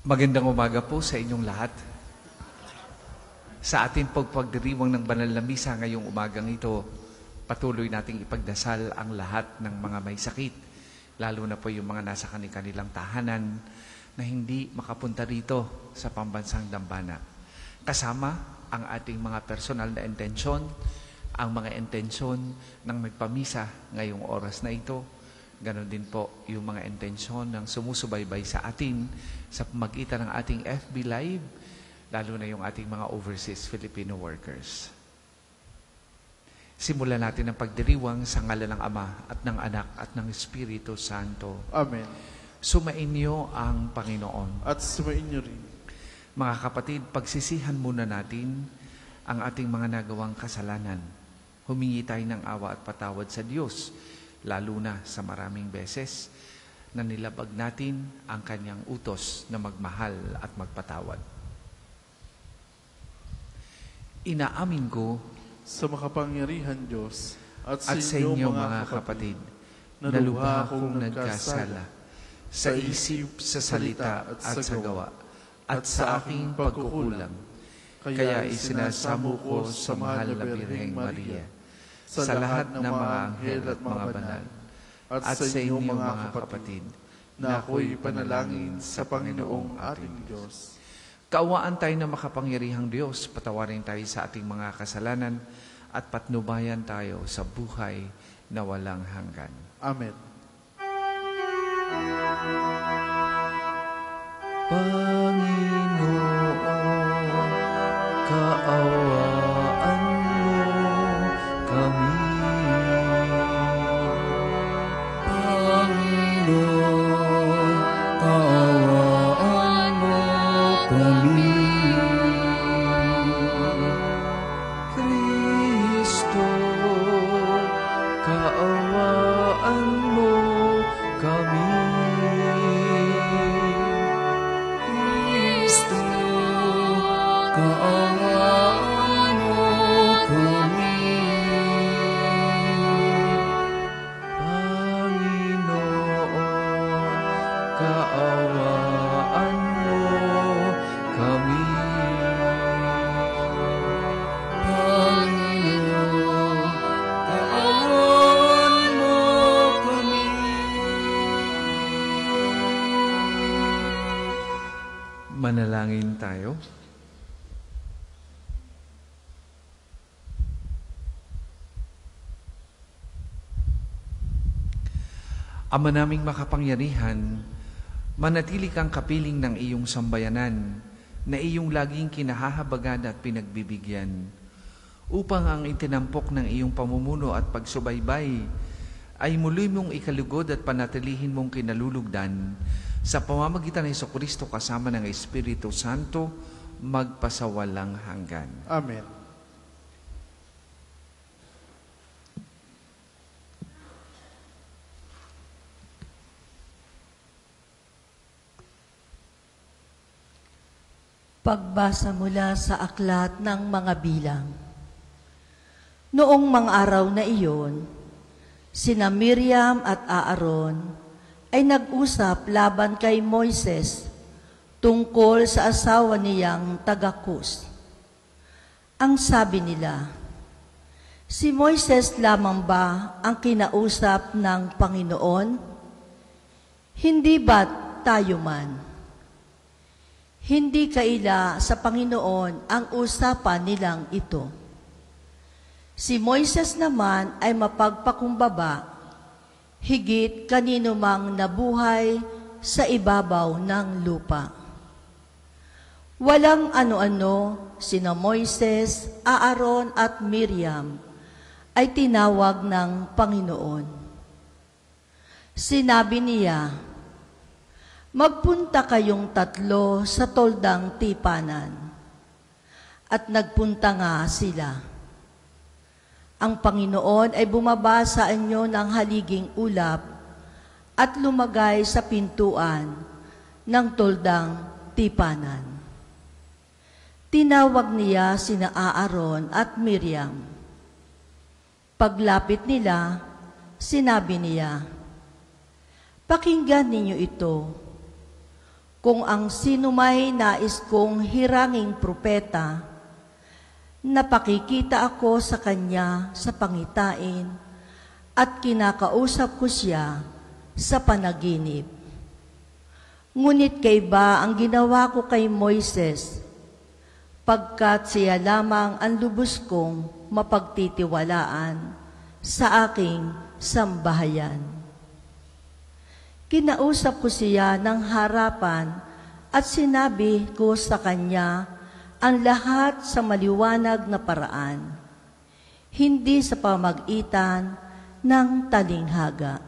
Magandang umaga po sa inyong lahat. Sa ating pagdiriwang ng banal na misa ngayong umagang ito, patuloy nating ipagdasal ang lahat ng mga may sakit, lalo na po yung mga nasa kanilang tahanan na hindi makapunta rito sa pambansang dambana. Kasama ang ating mga personal na intensyon, ang mga intensyon ng nagpamisa ngayong oras na ito. Ganon din po yung mga intensyon ng sumusubaybay sa atin sa pamagitan ng ating FB Live, lalo na yung ating mga overseas Filipino workers. Simulan natin ang pagdiriwang sa ngalan ng Ama at ng Anak at ng Espiritu Santo. Amen. Sumainyo ang Panginoon. At sumainyo rin. Mga kapatid, pagsisihan muna natin ang ating mga nagawang kasalanan. Humingi tayo ng awa at patawad sa Diyos, lalo na sa maraming beses na nilabag natin ang kanyang utos na magmahal at magpatawad. Inaamin ko sa makapangyarihan Diyos at sa inyo mga kapatid, na lubha akong nagkasala sa isip, sa salita at sa gawa, at sa aking pagkukulang. Kaya isinasamo ko sa mahal na Birheng Maria, sa lahat ng mga anghel at mga banal, at sa inyo mga kapatid, na ako'y panalangin sa Panginoong ating Diyos. Kaawaan tayo na makapangyarihang Diyos, patawarin tayo sa ating mga kasalanan, at patnubayan tayo sa buhay na walang hanggan. Amen. Panginoon, kaawaan mo kami. Panginoon, kaawaan mo kami. Kristo, kaawaan mo kami. Kristo, kaawaan mo kami. Panginoon, kaawaan mo kami. Panginoon, kaawaan mo kami. Manalangin tayo. Ama naming makapangyarihan, manatili kang kapiling ng iyong sambayanan na iyong laging kinahahabagan at pinagbibigyan, upang ang itinampok ng iyong pamumuno at pagsubaybay ay muli mong ikalugod at panatilihin mong kinalulugdan sa pamamagitan ng Jesucristo kasama ng Espiritu Santo, magpasawalang hanggan. Amen. Pagbasa mula sa aklat ng mga bilang. Noong mga araw na iyon, sina Miriam at Aaron ay nag-usap laban kay Moises tungkol sa asawa niyang taga-Kus. Ang sabi nila, si Moises lamang ba ang kinausap ng Panginoon? Hindi ba't tayo man? Hindi kaila sa Panginoon ang usapan nilang ito. Si Moises naman ay mapagpakumbaba, higit kanino mang nabuhay sa ibabaw ng lupa. Walang ano-ano, sina Moises, Aaron at Miriam ay tinawag ng Panginoon. Sinabi niya, magpunta kayong tatlo sa toldang tipanan. At nagpunta nga sila. Ang Panginoon ay bumaba sa inyo ng haliging ulap at lumagay sa pintuan ng toldang tipanan. Tinawag niya sina Aaron at Miriam. Paglapit nila, sinabi niya, pakinggan ninyo ito. Kung ang sinumay nais kong hiranging propeta, napakikita ako sa kanya sa pangitain at kinakausap ko siya sa panaginip. Ngunit kaiba ang ginawa ko kay Moises, pagkat siya lamang ang lubos kong mapagtitiwalaan sa aking sambahayan. Kinausap ko siya ng harapan at sinabi ko sa kanya ang lahat sa maliwanag na paraan, hindi sa pamagitan ng talinghaga.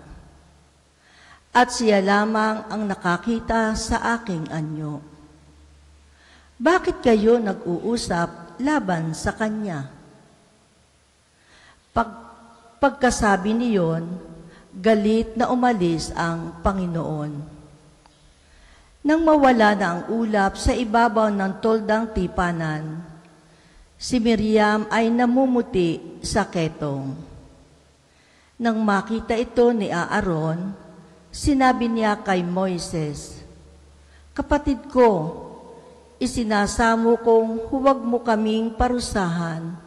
At siya lamang ang nakakita sa aking anyo. Bakit kayo nag-uusap laban sa kanya? Pagkasabi niyon, galit na umalis ang Panginoon. Nang mawala na ang ulap sa ibabaw ng toldang tipanan, si Miriam ay namumuti sa ketong. Nang makita ito ni Aaron, sinabi niya kay Moises, "Kapatid ko, isinasamo kong huwag mo kaming parusahan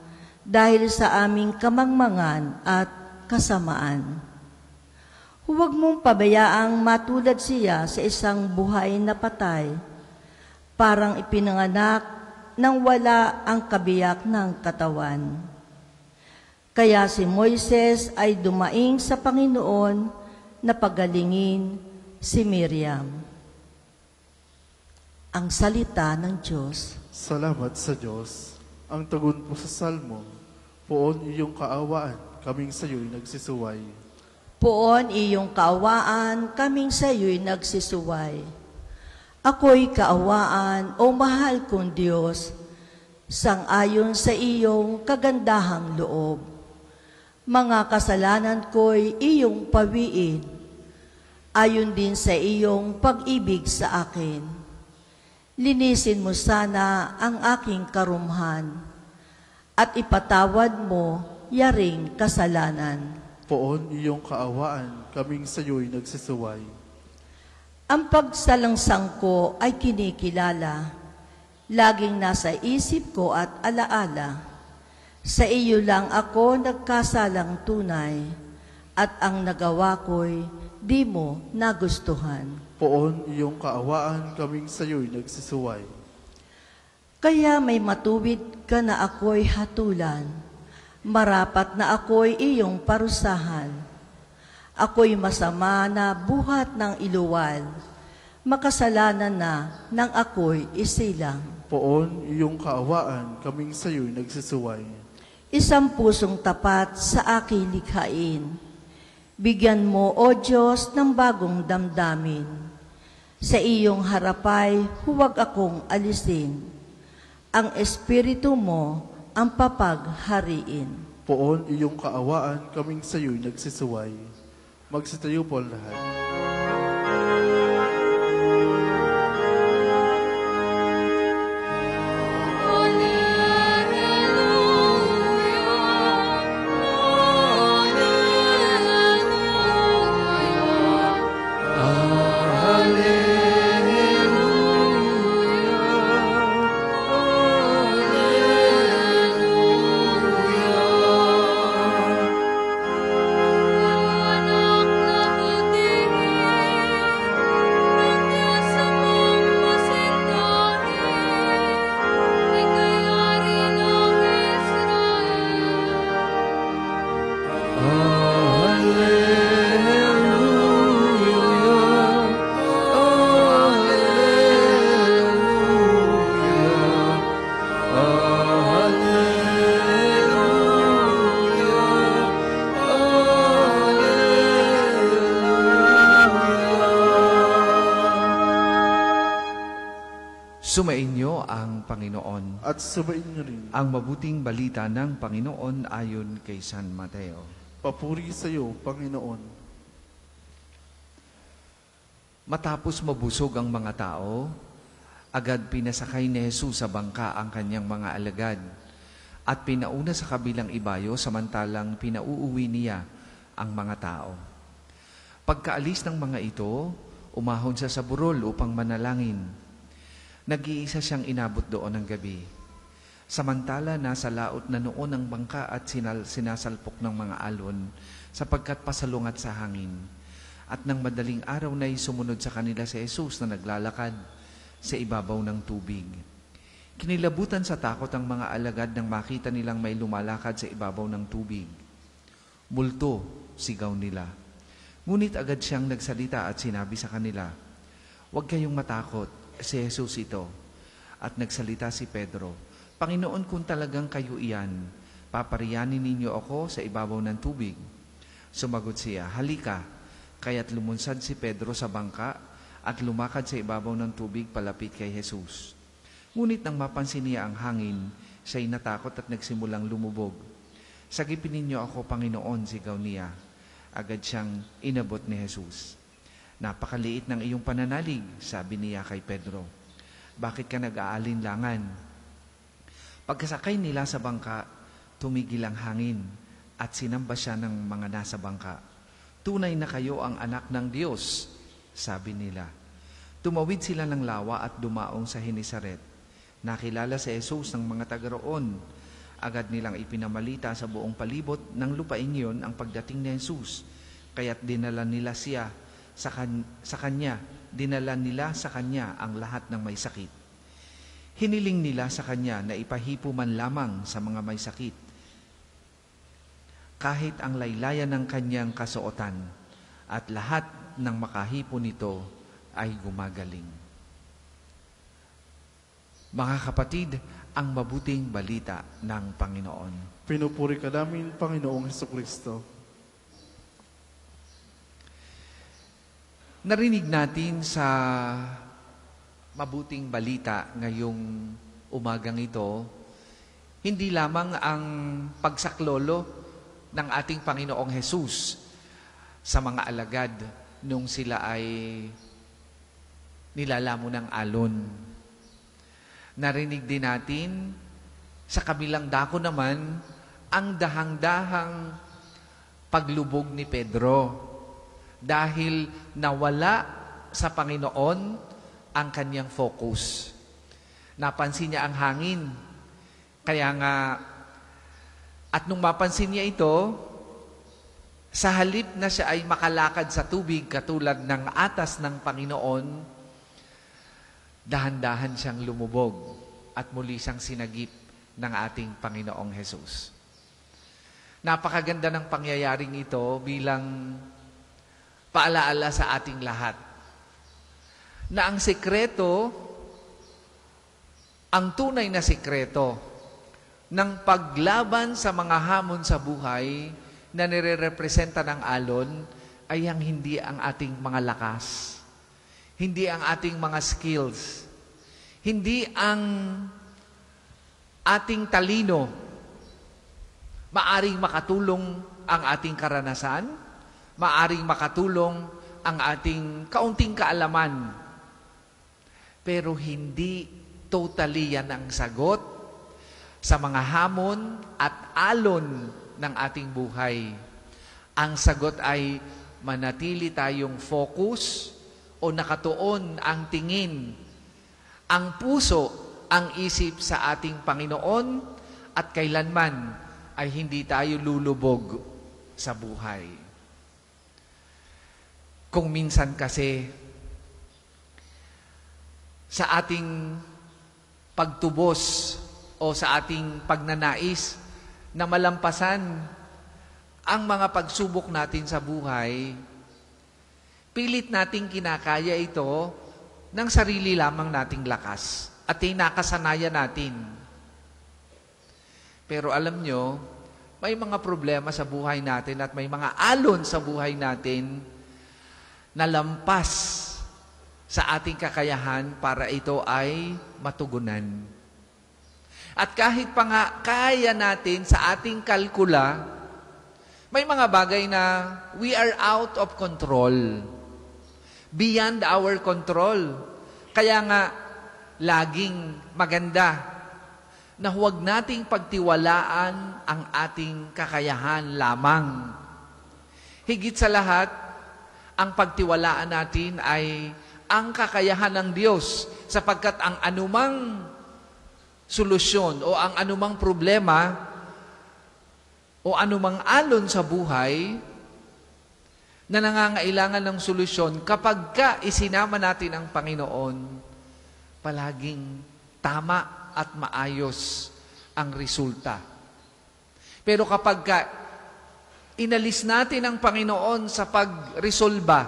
dahil sa aming kamangmangan at kasamaan. Huwag mong pabayaang matulad siya sa isang buhay na patay, parang ipinanganak nang wala ang kabiyak ng katawan." Kaya si Moises ay dumaing sa Panginoon na pagalingin si Miriam. Ang salita ng Diyos. Salamat sa Diyos. Ang tugon po sa Salmo, poon iyong kaawaan, kaming sa iyo'y nagsisuway. Poon iyong kaawaan, kaming sa iyo'y nagsisuway. Ako'y kaawaan, o mahal kong Diyos, sang-ayon sa iyong kagandahang loob. Mga kasalanan ko'y iyong pawiin, ayon din sa iyong pag-ibig sa akin. Linisin mo sana ang aking karumhan, at ipatawad mo yaring kasalanan. Poon iyong kaawaan, kaming sa iyo'y nagsisuway. Ang pagsalangsang ko ay kinikilala, laging nasa isip ko at alaala. Sa iyo lang ako nagkasalang tunay, at ang nagawa ko'y di mo nagustuhan. Poon iyong kaawaan, kaming sa iyo'y nagsisuway. Kaya may matuwid ka na ako'y hatulan, marapat na ako'y iyong parusahan. Ako'y masama na buhat ng iluwal, makasalanan na nang ako'y isilang. Poon iyong kaawaan, kaming sa iyo'y nagsisuway. Isang pusong tapat sa aking likhain. Bigyan mo, O Diyos, ng bagong damdamin. Sa iyong harapay, huwag akong alisin. Ang Espiritu mo ang papaghariin. Poon iyong kaawaan, kaming sa iyo'y nagsisuway. Magsitayo po ang lahat. Sumainyo ang Panginoon. At subayin niyo rin. Ang mabuting balita ng Panginoon ayon kay San Mateo. Papuri sa iyo, Panginoon. Matapos mabusog ang mga tao, agad pinasakay ni Jesus sa bangka ang kanyang mga alagad at pinauna sa kabilang ibayo samantalang pinauuwi niya ang mga tao. Pagkaalis ng mga ito, Umahon siya sa burol upang manalangin. Nag-iisa siyang inabot doon ng gabi. Samantala nasa laot na noon ang bangka at sinasalpok ng mga alon sapagkat pasalungat sa hangin. At nang madaling araw na'y sumunod sa kanila si Jesus na naglalakad sa ibabaw ng tubig. Kinilabutan sa takot ang mga alagad nang makita nilang may lumalakad sa ibabaw ng tubig. Multo, sigaw nila. Ngunit agad siyang nagsalita at sinabi sa kanila, "Huwag kayong matakot, si Jesus ito." At nagsalita si Pedro, "Panginoon, kung talagang kayo iyan, papariyanin ninyo ako sa ibabaw ng tubig." Sumagot siya, "Halika." Kaya't lumunsad si Pedro sa bangka at lumakad sa ibabaw ng tubig palapit kay Jesus. Ngunit nang mapansin niya ang hangin, siya'y natakot at nagsimulang lumubog. "Sagipin ninyo ako, Panginoon," sigaw niya. Agad siyang inabot ni Jesus. "Napakaliit ng iyong pananalig," sabi niya kay Pedro. "Bakit ka nag-aalinlangan?" Pagkasakay nila sa bangka, tumigil ang hangin at sinamba siya ng mga nasa bangka. "Tunay na kayo ang anak ng Diyos," sabi nila. Tumawid sila ng lawa at dumaong sa Genesaret. Nakilala si Jesus ng mga taga roon. Agad nilang ipinamalita sa buong palibot ng lupaing iyon ang pagdating ni Jesus. Kaya't dinala nila sa kanya ang lahat ng may sakit. Hiniling nila sa kanya na ipahipo man lamang sa mga may sakit, kahit ang laylayan ng kanyang kasuotan, at lahat ng makahipo nito ay gumagaling. Mga kapatid, ang mabuting balita ng Panginoon. Pinupuri ka namin, Panginoong Hesukristo. Narinig natin sa mabuting balita ngayong umagang ito, hindi lamang ang pagsaklolo ng ating Panginoong Jesus sa mga alagad nung sila ay nilalamon ng alon. Narinig din natin sa kabilang dako naman ang dahang-dahang paglubog ni Pedro dahil nawala sa Panginoon ang kanyang focus. Napansin niya ang hangin. Kaya nga, at nung mapansin niya ito, sa halip na siya ay makalakad sa tubig katulad ng atas ng Panginoon, dahan-dahan siyang lumubog at muli siyang sinagip ng ating Panginoong Jesus. Napakaganda ng pangyayaring ito bilang paalaala sa ating lahat na ang sekreto, ang tunay na sekreto ng paglaban sa mga hamon sa buhay na nire-representa ng alon ay hindi ang ating mga lakas, hindi ang ating mga skills, hindi ang ating talino. Maaring makatulong ang ating karanasan, maaring makatulong ang ating kaunting kaalaman, pero hindi totally yan ang sagot sa mga hamon at alon ng ating buhay. Ang sagot ay manatili tayong focus o nakatuon ang tingin, ang puso, ang isip sa ating Panginoon, at kailanman ay hindi tayo lulubog sa buhay. Kung minsan kasi sa ating pagtubos o sa ating pagnanais na malampasan ang mga pagsubok natin sa buhay, pilit nating kinakaya ito ng sarili lamang nating lakas at nakasanayan natin. Pero alam nyo, may mga problema sa buhay natin at may mga alon sa buhay natin na lampas sa ating kakayahan para ito ay matugunan. At kahit pa nga kaya natin sa ating kalkula, may mga bagay na we are out of control. Beyond our control. Kaya nga, laging maganda na huwag nating pagtiwalaan ang ating kakayahan lamang. Higit sa lahat, ang pagtiwalaan natin ay ang kakayahan ng Diyos, sapagkat ang anumang solusyon o ang anumang problema o anumang alon sa buhay na nangangailangan ng solusyon, kapag ka isinama natin ang Panginoon, palaging tama at maayos ang resulta. Pero kapag ka inalis natin ang Panginoon sa pagresolba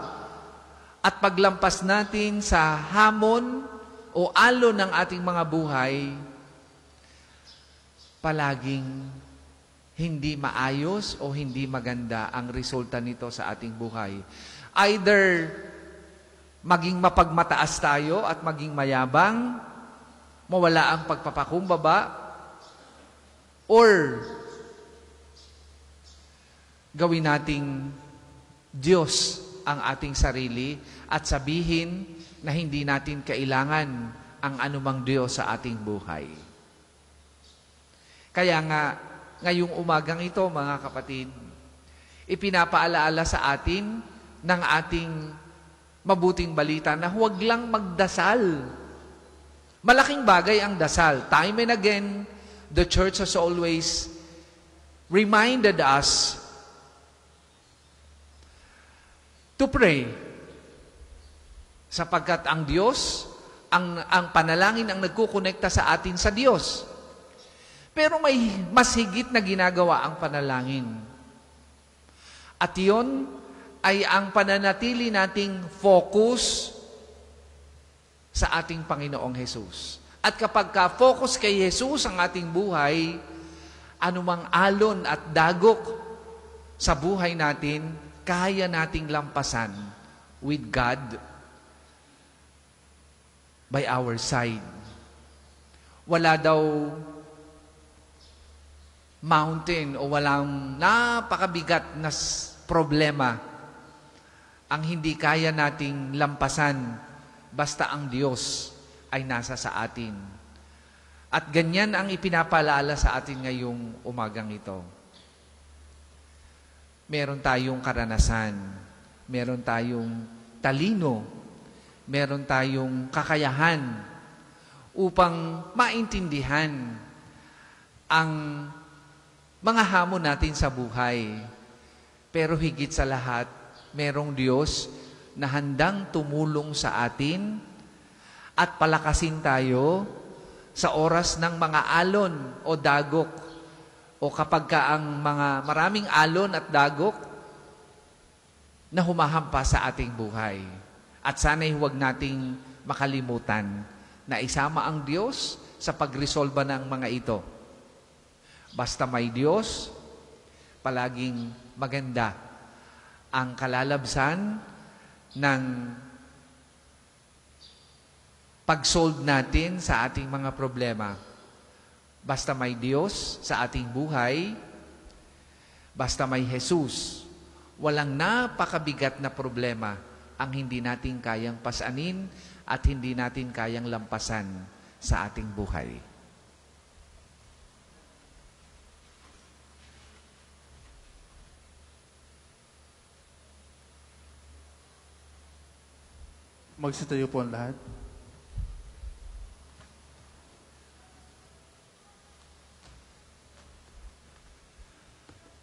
at paglampas natin sa hamon o alon ng ating mga buhay, palaging hindi maayos o hindi maganda ang resulta nito sa ating buhay. Either maging mapagmataas tayo at maging mayabang, mawala ang pagpapakumbaba, or gawin nating Diyos ang ating sarili at sabihin na hindi natin kailangan ang anumang Diyos sa ating buhay. Kaya nga, ngayong umagang ito, mga kapatid, ipinapaalaala sa atin ng ating mabuting balita na huwag lang magdasal. Malaking bagay ang dasal. Time and again, the church has always reminded us to pray. Sapagkat ang Diyos, ang panalangin ang nagkukonekta sa atin sa Diyos. Pero may mas higit na ginagawa ang panalangin. At iyon ay ang pananatili nating focus sa ating Panginoong Jesus. At kapag ka-focus kay Jesus ang ating buhay, anumang alon at dagok sa buhay natin, kaya nating lampasan with God by our side. Wala daw mountain o walang napakabigat na problema ang hindi kaya nating lampasan basta ang Diyos ay nasa sa atin. At ganyan ang ipinapaalala sa atin ngayong umagang ito. Meron tayong karanasan, meron tayong talino, meron tayong kakayahan upang maintindihan ang mga hamon natin sa buhay. Pero higit sa lahat, merong Diyos na handang tumulong sa atin at palakasin tayo sa oras ng mga alon o dagok, o kapag ka ang mga maraming alon at dagok na humahampas sa ating buhay. At sana'y huwag nating makalimutan na isama ang Diyos sa pagresolba ng mga ito. Basta may Diyos, palaging maganda ang kalalabsan ng pag-solve natin sa ating mga problema. Basta may Diyos sa ating buhay, basta may Jesus, walang napakabigat na problema ang hindi natin kayang pasanin at hindi natin kayang lampasan sa ating buhay. Magsitayo po ang lahat.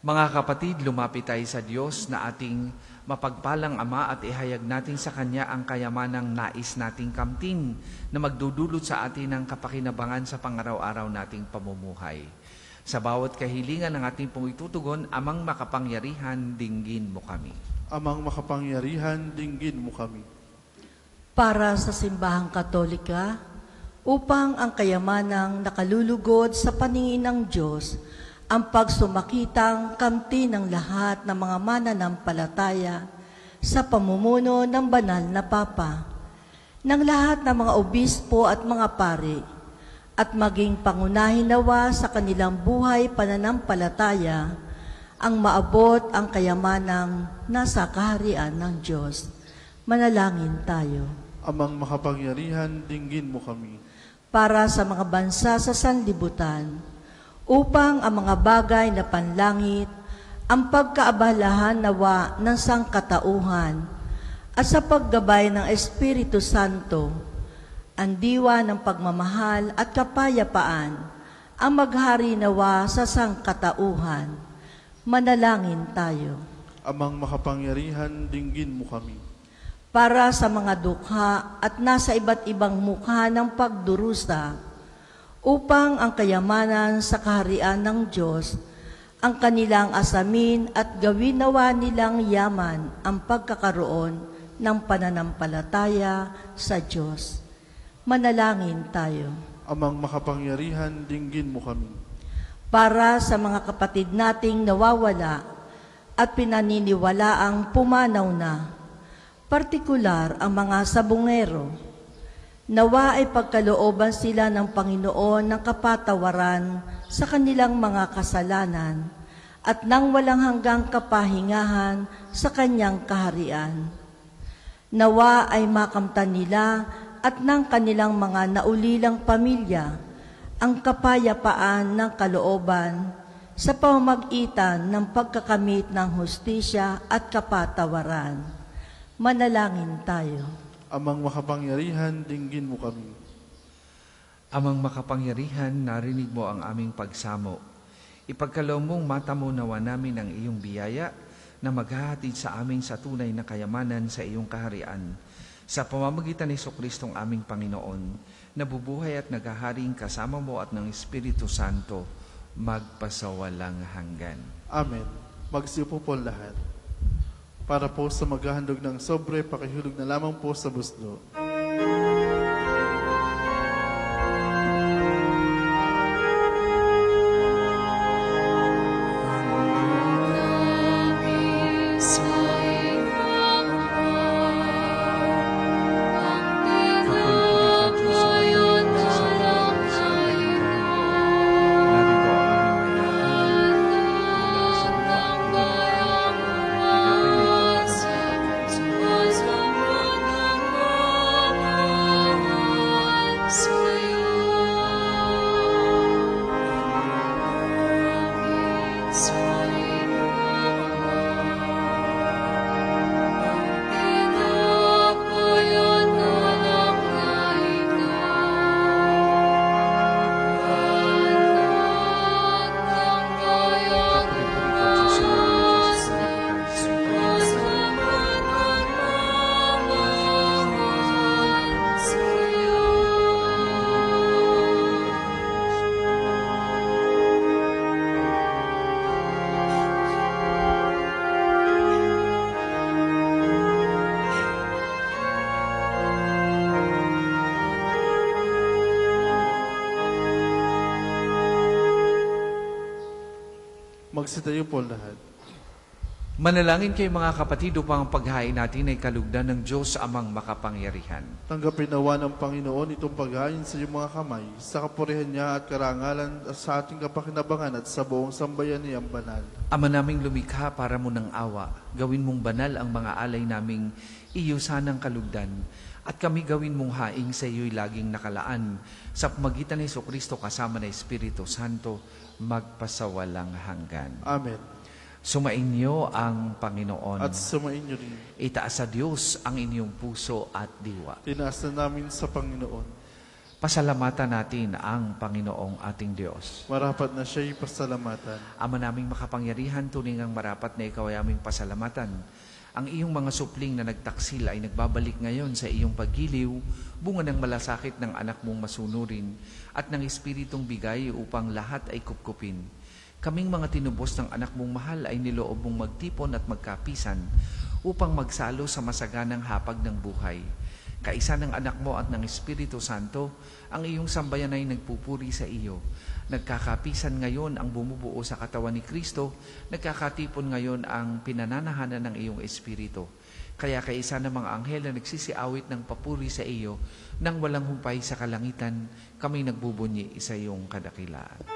Mga kapatid, lumapit tayo sa Diyos na ating mapagpalang Ama at ihayag natin sa Kanya ang kayamanang nais nating kamtin na magdudulot sa atin ng kapakinabangan sa pangaraw-araw nating pamumuhay. Sa bawat kahilingan ng ating pong itutugon, Amang makapangyarihan, dinggin mo kami. Amang makapangyarihan, dinggin mo kami. Para sa Simbahang Katolika, upang ang kayamanang nakalulugod sa paningin ng Diyos, ang pagsumakitang kamti ng lahat ng mga mananampalataya sa pamumuno ng banal na Papa, ng lahat ng mga obispo at mga pari, at maging pangunahin nawa sa kanilang buhay pananampalataya ang maabot ang kayamanang nasa kaharian ng Diyos. Manalangin tayo. Amang makapangyarihan, dinggin mo kami. Para sa mga bansa sa sanlibutan, upang ang mga bagay na panlangit, ang pagkaabalahan nawa ng sangkatauhan, at sa paggabay ng Espiritu Santo, ang diwa ng pagmamahal at kapayapaan ang maghari nawa sa sangkatauhan. Manalangin tayo. Amang makapangyarihan, dinggin mo kami. Para sa mga dukha at nasa iba't ibang mukha ng pagdurusa, upang ang kayamanan sa kaharian ng Diyos, ang kanilang asamin at gawin nawa nilang yaman ang pagkakaroon ng pananampalataya sa Diyos. Manalangin tayo. Amang makapangyarihan, dinggin mo kami. Para sa mga kapatid nating nawawala at pinaniniwalaang pumanaw na, partikular ang mga sabungero, nawa ay pagkalooban sila ng Panginoon ng kapatawaran sa kanilang mga kasalanan at nang walang hanggang kapahingahan sa kanyang kaharian. Nawa ay makamtan nila at ng kanilang mga naulilang pamilya ang kapayapaan ng kalooban sa pamamagitan ng pagkakamit ng hustisya at kapatawaran. Manalangin tayo. Amang makapangyarihan, dinggin mo kami. Amang makapangyarihan, narinig mo ang aming pagsamo. Ipagkaloob mong mata mo nawa namin ang iyong biyaya na maghahatid sa amin sa tunay na kayamanan sa iyong kaharian. Sa pamamagitan ni Jesucristong aming Panginoon, nabubuhay at naghaharing kasama mo at ng Espiritu Santo, magpasawalang hanggan. Amen. Magsiupo po lahat. Para po sa maghahandog ng sobre, pakihulog na lamang po sa busdo. Magsitayo po lahat. Manalangin kayo mga kapatid upang ang paghain natin ay kalugdan ng Diyos amang makapangyarihan. Tanggapin nawa ng Panginoon itong paghain sa iyong mga kamay, sa kapurihan niya at karangalan at sa ating kapakinabangan at sa buong sambayan niyang banal. Ama naming lumikha para mo ng awa, gawin mong banal ang mga alay naming iyo sanang kalugdan, at kami gawin mong haing sa iyo'y laging nakalaan, sa pamagitan ni Jesucristo kasama ng Espiritu Santo, magpasawalang hanggan. Amen. Sumainyo ang Panginoon. At sumainyo rin. Itaas sa Diyos ang inyong puso at diwa. Tinaas na namin sa Panginoon. Pasalamatan natin ang Panginoong ating Diyos. Marapat na siya'y pasalamatan. Ama naming makapangyarihan, tuning ang marapat na ikaw ay aming pasalamatan. Ang iyong mga supling na nagtaksil ay nagbabalik ngayon sa iyong paggiliw, bunga ng malasakit ng anak mong masunurin at ng Espiritong bigay upang lahat ay kupkupin. Kaming mga tinubos ng anak mong mahal ay niloob mong magtipon at magkapisan upang magsalo sa masaganang hapag ng buhay. Kaisa ng anak mo at ng Espiritu Santo, ang iyong sambayan ay nagpupuri sa iyo. Nagkakapisan ngayon ang bumubuo sa katawan ni Kristo, nagkakatipon ngayon ang pinananahanan ng iyong Espiritu. Kaya kaisa ng mga anghel na nagsisiawit ng papuri sa iyo, nang walang humpay sa kalangitan, kami nagbubunyi sa iyong kadakilaan.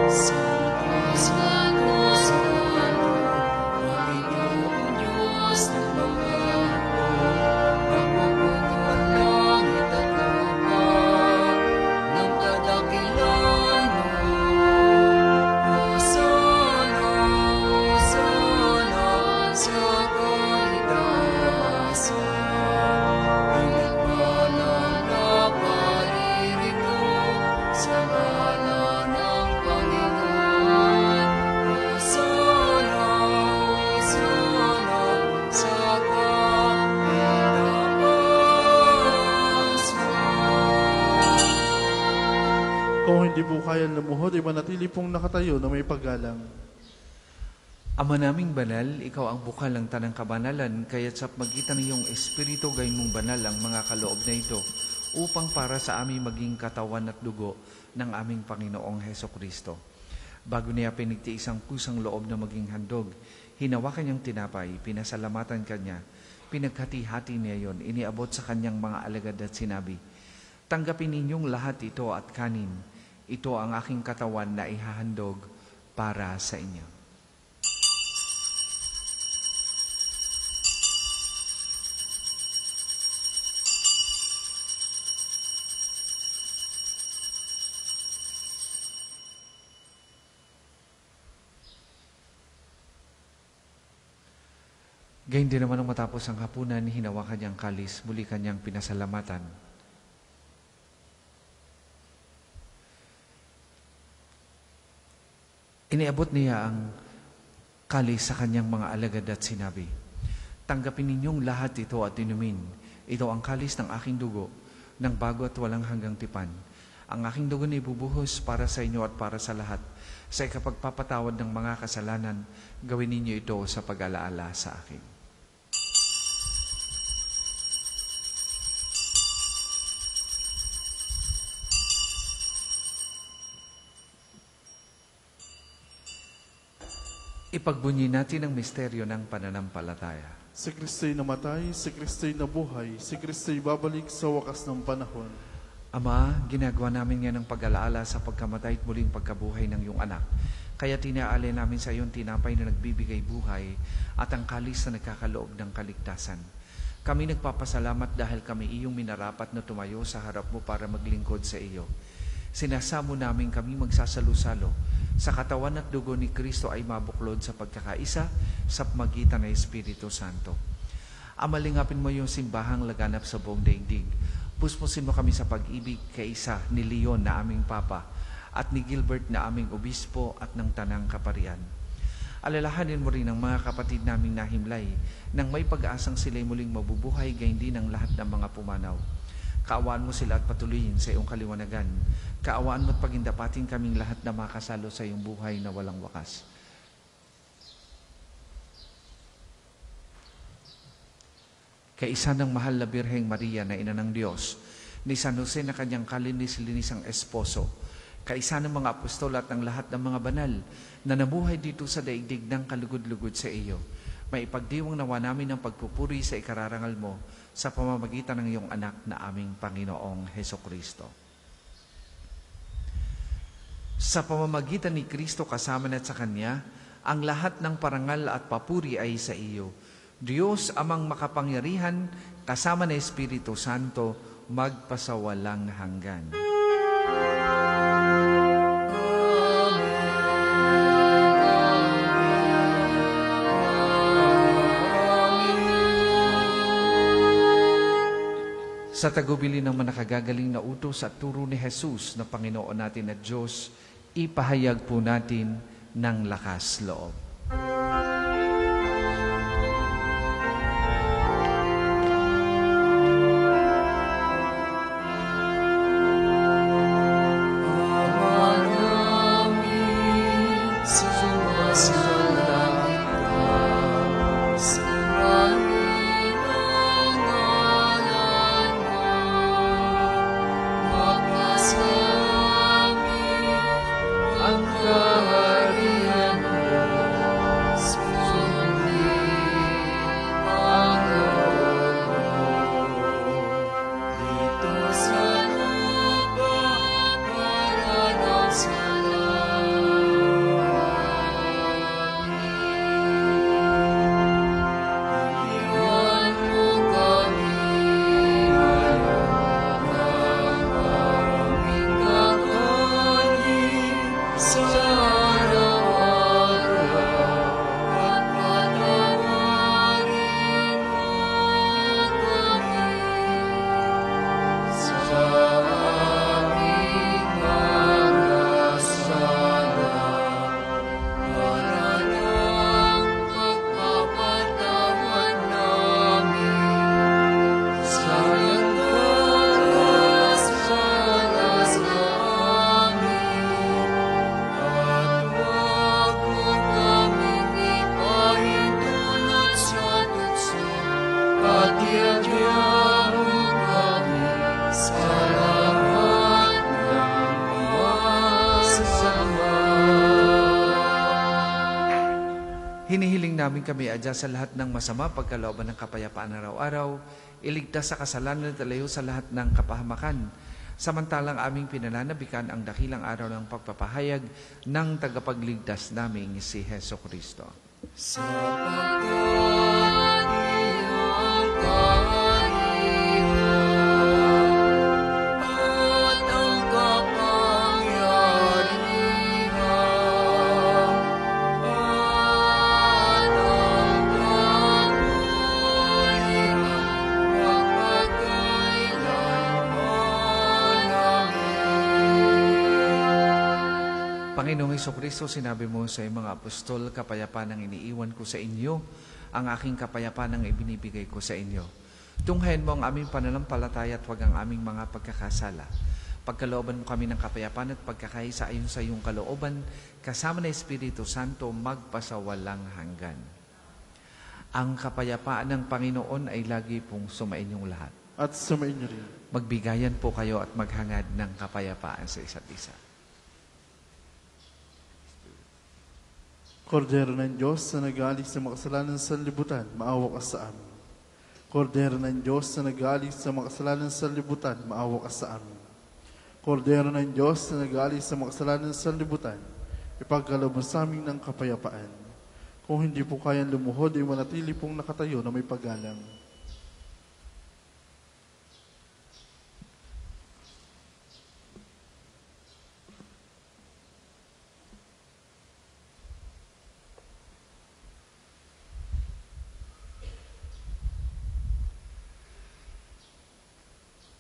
Sana kayang lumuhod ay manatili pong nakatayo na may paggalang. Ama naming banal, ikaw ang bukal ng tanang kabanalan, kaya't sa magitan ng iyong Espiritu gayon mong banal ang mga kaloob na ito, upang para sa aming maging katawan at dugo ng aming Panginoong Hesukristo. Bago niya pinigtiis ang pusang loob na maging handog, hinawakan niyang tinapay, pinasalamatan kanya, pinaghati-hati niya yon, iniabot sa kanyang mga alagad at sinabi, "Tanggapin ninyong lahat ito at kanin. Ito ang aking katawan na ihahandog para sa inyo." Gayun din naman nang matapos ang hapunan, hinawakan niyang kalis, muli kanyang pinasalamatan. Iniabot niya ang kalis sa kanyang mga alagad at sinabi, "Tanggapin ninyong lahat ito at inumin. Ito ang kalis ng aking dugo, ng bago at walang hanggang tipan. Ang aking dugo na ibubuhos para sa inyo at para sa lahat. Sa ikapagpapatawad ng mga kasalanan, gawin ninyo ito sa pag-alaala sa akin." Ipagbunyi natin ang misteryo ng pananampalataya. Si Kristo'y namatay, si Kristo'y nabuhay, si Kristo'y babalik sa wakas ng panahon. Ama, ginagawa namin yan ng pag-alaala sa pagkamatay at muling pagkabuhay ng iyong anak. Kaya tinaalay namin sa iyong tinapay na nagbibigay buhay at ang kalis na nagkakaloob ng kaligtasan. Kami nagpapasalamat dahil kami iyong minarapat na tumayo sa harap mo para maglingkod sa iyo. Sinasamo namin kami magsasalo-salo sa katawan at dugo ni Kristo ay mabuklod sa pagkakaisa sa pamagitan ng Espiritu Santo. Amalingapin mo yung simbahang laganap sa buong daigdig. Puspusin mo kami sa pag-ibig kaisa ni Leon na aming Papa at ni Gilbert na aming Obispo at ng Tanang Kaparian. Alalahanin mo rin ang mga kapatid naming nahimlay nang may pag-aasang sila'y muling mabubuhay gayon din ang lahat ng mga pumanaw. Kaawaan mo sila at patuloyin sa iyong kaliwanagan. Kaawaan mo at pagindapatin kaming lahat na makasalo sa iyong buhay na walang wakas. Kaisa ng mahal na Birheng Maria na ina ng Diyos, ni San Jose na kanyang kalinis-linisang esposo, kaisa ng mga apostol at ng lahat ng mga banal na nabuhay dito sa daigdig ng kalugod-lugod sa iyo, may ipagdiwang nawa namin ang pagpupuri sa ikararangal mo sa pamamagitan ng iyong anak na aming Panginoong Hesukristo. Sa pamamagitan ni Kristo kasama na sa Kanya, ang lahat ng parangal at papuri ay sa iyo. Diyos amang makapangyarihan, kasama ng Espiritu Santo, magpasawalang hanggan. Sa tagubili ng manakagagaling na utos at turo ni Jesus na Panginoon natin at Diyos, ipahayag po natin ng lakas loob. Hinihiling namin kami adya sa lahat ng masama, pagkalooban ng kapayapaan araw-araw, iligtas sa kasalanan at alayo sa lahat ng kapahamakan. Samantalang aming pinananabikan ang dakilang araw ng pagpapahayag ng tagapagligtas naming si Heso Kristo. Panginoong Hesukristo, sinabi mo sa iyong mga apostol, kapayapaan ang iniiwan ko sa inyo, ang aking kapayapaan ang ibinibigay ko sa inyo. Tunghayan mo ang aming pananampalataya at huwag ang aming mga pagkakasala. Pagkalooban mo kami ng kapayapaan at pagkakaisa ayon sa iyong kalooban, kasama ng Espiritu Santo, magpasawalang hanggan. Ang kapayapaan ng Panginoon ay lagi pong sumainyong lahat. At sumainyo rin. Magbigayan po kayo at maghangad ng kapayapaan sa isa't isa. Kordero ng Diyos na nag-aalis sa makasalanan sa libutan, maawa ka sa amin. Kordero ng Diyos na nag-aalis sa makasalanan sa libutan, maawa ka sa amin. Kordero ng Diyos na nag-aalis sa makasalanan sa libutan, ipagkaloob mo sa amin ng kapayapaan. Kung hindi po kayang lumuhod, ay manatili pong nakatayo na may paggalang.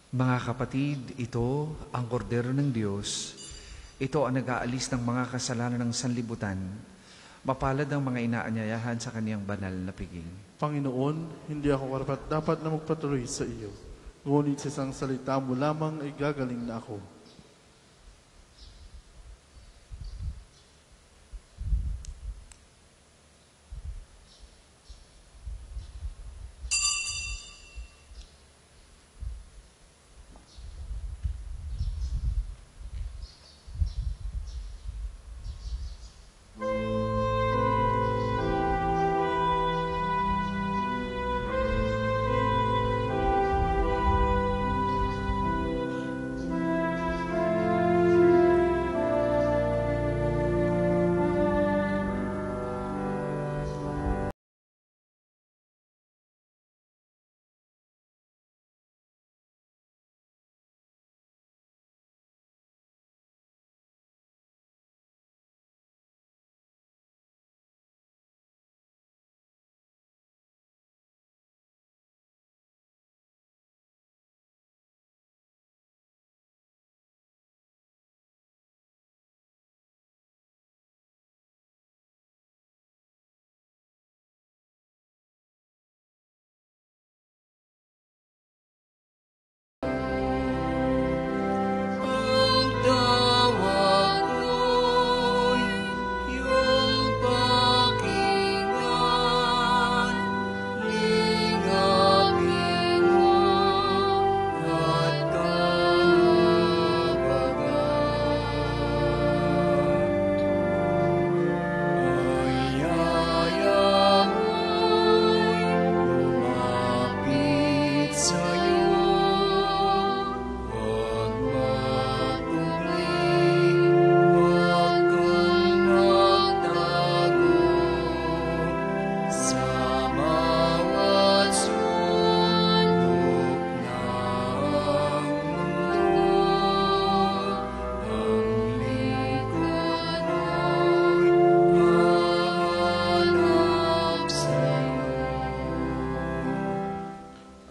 Mga kapatid, ito ang kordero ng Diyos. Ito ang nag-aalis ng mga kasalanan ng sanlibutan. Mapalad ang mga inaanyayahan sa kaniyang banal na piging. Panginoon, hindi ako karapat dapat na magpatuloy sa iyo. Ngunit sa isang salita mo lamang ay gagaling na ako.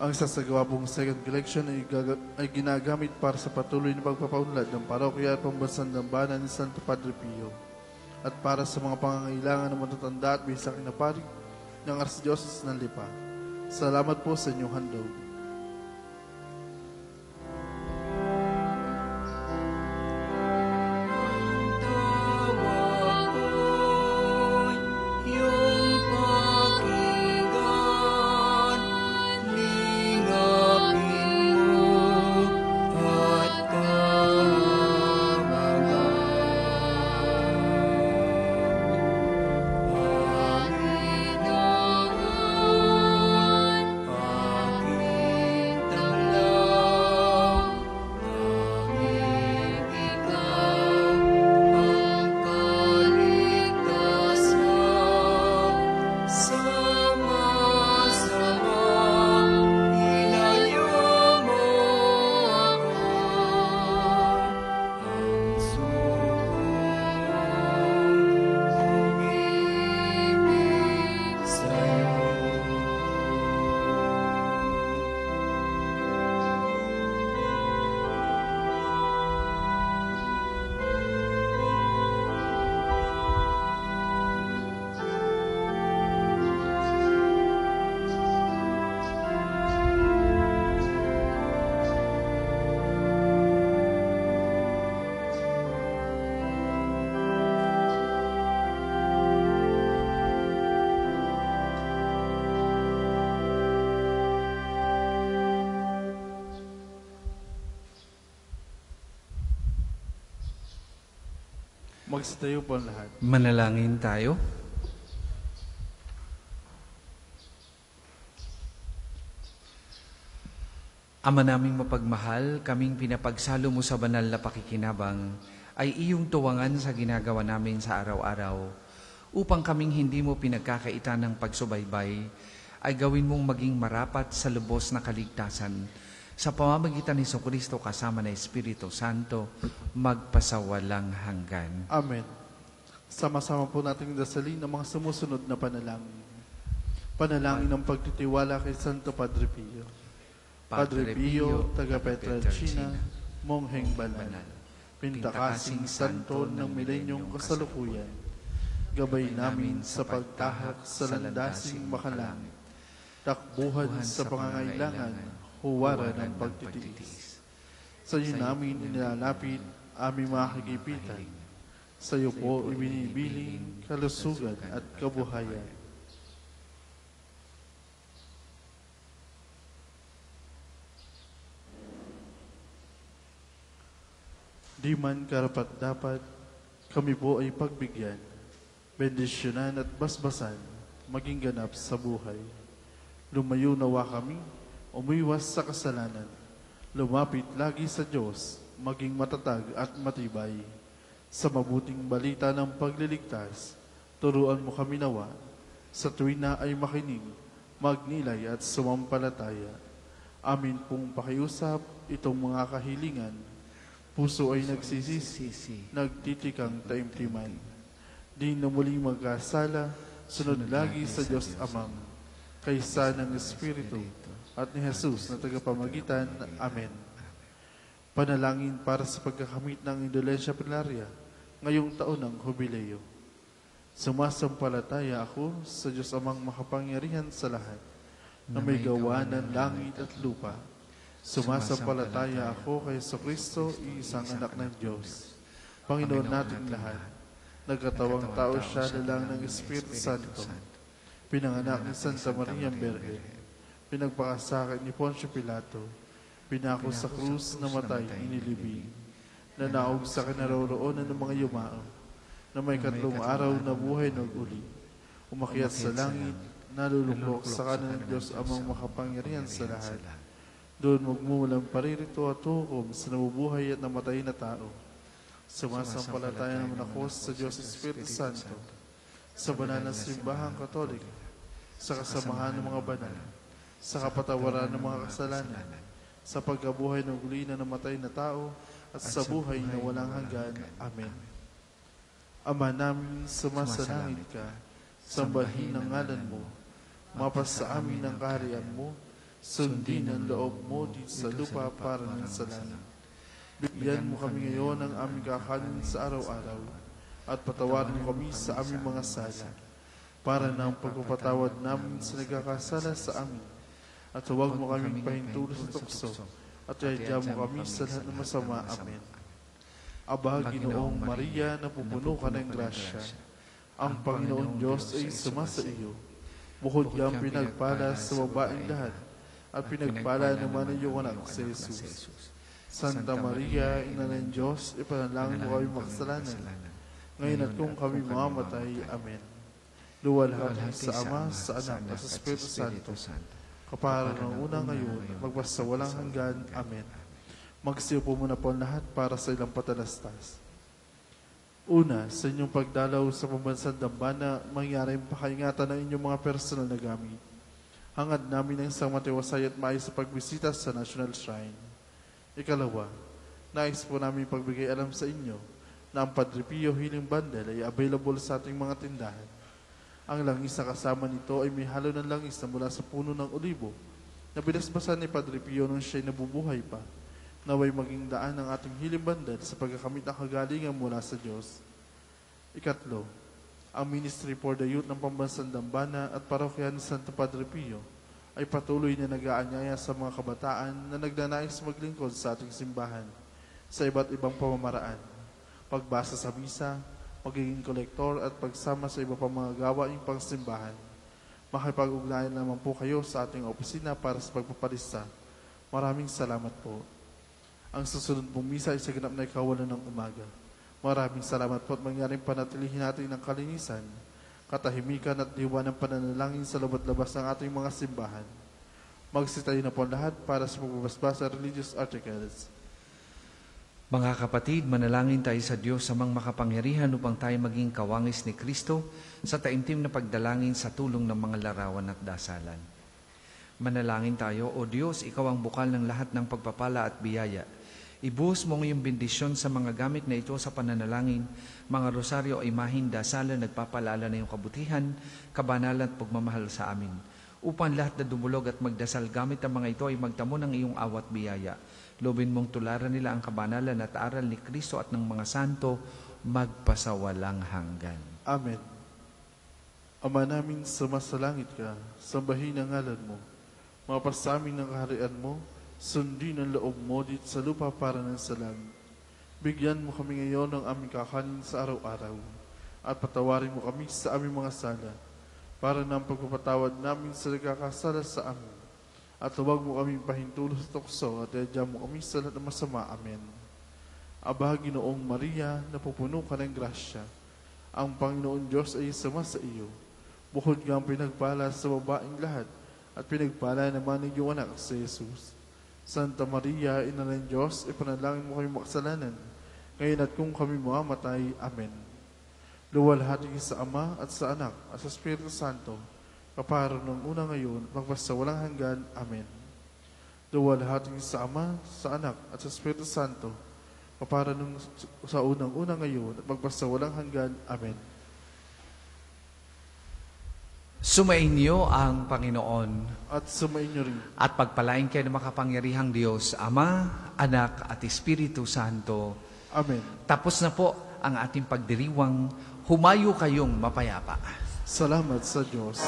Ang sasagawa pong second collection ay ginagamit para sa patuloy na pagpapaunlad ng parokya at pambansang dambana ni Santo Padre Pio at para sa mga pangangailangan ng matatanda at bisang inapari ng Archdiocese ng Lipa. Salamat po sa inyong handog. Amen. Magsitayo po ang lahat. Manalangin tayo. Ama naming mapagmahal, kaming pinapagsalo mo sa banal na pakikinabang ay iyong tuwangan sa ginagawa namin sa araw-araw upang kaming hindi mo pinagkakaitan ng pagsubaybay ay gawin mong maging marapat sa lubos na kaligtasan sa pamamagitan ni Jesucristo kasama ng Espiritu Santo magpasawalang hanggan. Amen. Sama-sama po nating dasalin ang mga sumusunod na panalangin. Panalangin ng pagtitiwala kay Santo Padre Pio. Padre Pio, taga Pietrelcina, Mongheng Banal, pintakasing santo ng milenyong kasalukuyan, gabay namin sa pagtahak sa landasing makalangit, takbuhan sa pangangailangan, huwara ng pagtitiis. Sa iyo namin inilalapit aming mga kagipitan, sa iyo po ibinibiling kalusugan at kabuhayan. Di man karapat-dapat, kami po ay pagbigyan, bendisyonan at basbasan, maging ganap sa buhay. Lumayo nawa kami, umiwas sa kasalanan, lumapit lagi sa Diyos, maging matatag at matibay. Sa mabuting balita ng pagliligtas, turuan mo kami nawa, sa tuwin na ay makinig, magnilay at sumampalataya. Amin pong pakiusap itong mga kahilingan, puso ay nagsisisi, nagtitikang taimtiman. Di na muling magkasala, sunod lagi sa Diyos Amang, kaysa ng Espiritu at ni Jesus na tagapamagitan. Amen. Panalangin para sa pagkakamit ng indulensya plenaria ngayong taon ng Jubileo. Sumasampalataya ako sa Diyos Amang makapangyarihan sa lahat, na may gawa ng langit at lupa. Sumasampalataya ako kay Jesucristo, isang anak ng Diyos, Panginoon nating lahat. Nagkatawang tao siya na lang ng Espiritu Santo, pinanganak ni Santa Maria Virgen, pinagpakasakit ni Poncio Pilato, pinako sa krus, namatay, inilibing, nanaog sa kinaroroonan ng mga yumao, na may katlong araw na buhay ng uli, umakyat sa langit, nalulukok sa kanan ng Diyos Amang makapangyarihan sa lahat. Doon magmumulang paririto at hukom sa nabubuhay at namatay na tao. Sumasampalataya naman ako sa Diyos Espiritu Santo, sa banal na simbahang Katolika, sa kasamahan ng mga banal, sa kapatawaran ng mga kasalanan, sa pagkabuhay ng uli na namatay na tao, at sa buhay na walang hanggan. Amen. Ama namin, sumasalangit ka, sambahin ang ngalan mo, mapasa amin ang kaharian mo, sundin ang loob mo dito sa lupa para ng sa langit. Bigyan mo kami ngayon ng aming kakanin sa araw-araw, at patawarin mo kami sa aming mga sala, para ng pagpapatawad namin sa nagkakasala sa amin. At huwag mo kaming pahintulo sa tukso, at iadya mo kami sa lahat ng masama. Amen. Aba, Ginoong Maria, napupuno ka ng grasya, ang Panginoon Diyos ay sumasa iyo. Bukod kang pinagpala sa babaeng lahat, at pinagpala naman ang iyong anak si Jesus. Santa Maria, Ina ng Diyos, ipanalangin mo kami makasalanan, ngayon at kung kami mamamatay. Amen. Luwalhati sa Ama, sa Anak, at sa Espiritu Santo, kapara ng una ngayon, magbasa walang hanggan. Amen. Magsiyo po muna po lahat para sa ilang patalastas. Una, sa inyong pagdalaw sa pambansang dambana, mangyaring pakaingatan ng inyong mga personal na gamit. Hangad namin ang isang matiwasay at maayos sa pagbisita sa National Shrine. Ikalawa, nais po namin pagbigay alam sa inyo na ang Padre Pio Healing Bundle ay available sa ating mga tindahan. Ang langis na kasama nito ay may halo ng langis na mula sa puno ng olibo na binasbasan ni Padre Pio nung siya'y nabubuhay pa. Naway maging daan ng ating Healing Bundle sa pagkakamit ng kagalingan mula sa Diyos. Ikatlo, ang Ministry for the Youth ng Pambansang Dambana at Parokya ni Santo Padre Pio ay patuloy na nag-aanyaya sa mga kabataan na nagnanais maglingkod sa ating simbahan sa iba't ibang pamamaraan. Pagbasa sa misa, magiging kolektor at pagsama sa iba pang mga gawaing pangsimbahan. Makipag-ugnayan naman po kayo sa ating opisina para sa pagpapalista. Maraming salamat po. Ang susunod pong misa ay sa ganap na ikawalan ng umaga. Maraming salamat po at mangyaring panatilihin natin ng kalinisan, katahimikan at diwa ng pananalangin sa loob at labas ng ating mga simbahan. Magsitayo na po ang lahat para sa pagbabasbas sa religious articles. Mga kapatid, manalangin tayo sa Diyos sa mga makapangyarihan upang tayo maging kawangis ni Kristo sa taimtim na pagdalangin sa tulong ng mga larawan at dasalan. Manalangin tayo, O Diyos, Ikaw ang bukal ng lahat ng pagpapala at biyaya. Ibuhos mo ngayong bendisyon sa mga gamit na ito sa pananalangin, mga rosaryo o imahin, dasalan, nagpapalala na iyong kabutihan, kabanalan at pagmamahal sa amin. Upang lahat na dumulog at magdasal gamit ang mga ito ay magtamo ng iyong awat biyaya. Lobin mong tularan nila ang kabanalan at aral ni Kristo at ng mga santo magpasawalang hanggan. Amen. Ama namin, sumasalangit ka, sambahin ang ngalan mo. Mapasamin ng kaharian mo, sundin ang loob mo dito sa lupa para ng sa langit. Bigyan mo kami ngayon ng aming kakanin sa araw-araw, at patawarin mo kami sa aming mga sala, para ng pagpapatawad namin sa nagkakasala sa amin. At huwag mo kaming pahintulot sa tukso at iadya mo kami sa lahat ng masama. Amen. Aba, Ginoong Maria, napupuno ka ng grasya. Ang Panginoon Diyos ay sama sa iyo. Bukod kang pinagpala sa babaeng lahat, at pinagpala naman ng iyong anak sa Jesus. Santa Maria, Ina ng Diyos, ipanalangin mo kami makasalanan, ngayon at kung kami mamamatay. Amen. Luwalhati sa Ama at sa Anak at sa Espiritu Santo, kaparo ng una ngayon, magbasta walang hanggan. Amen. Luwalhati sa Ama, sa Anak at sa Espiritu Santo, kaparo ng sa unang-una ngayon, at magbasta walang hanggan. Amen. Sumainyo ang Panginoon At sumainyo rin. at pagpalain kayo ng makapangyarihang Diyos, Ama, Anak at Espiritu Santo. Amen. Tapos na po ang ating pagdiriwang. Humayo kayong mapayapa. Salamat sa Diyos.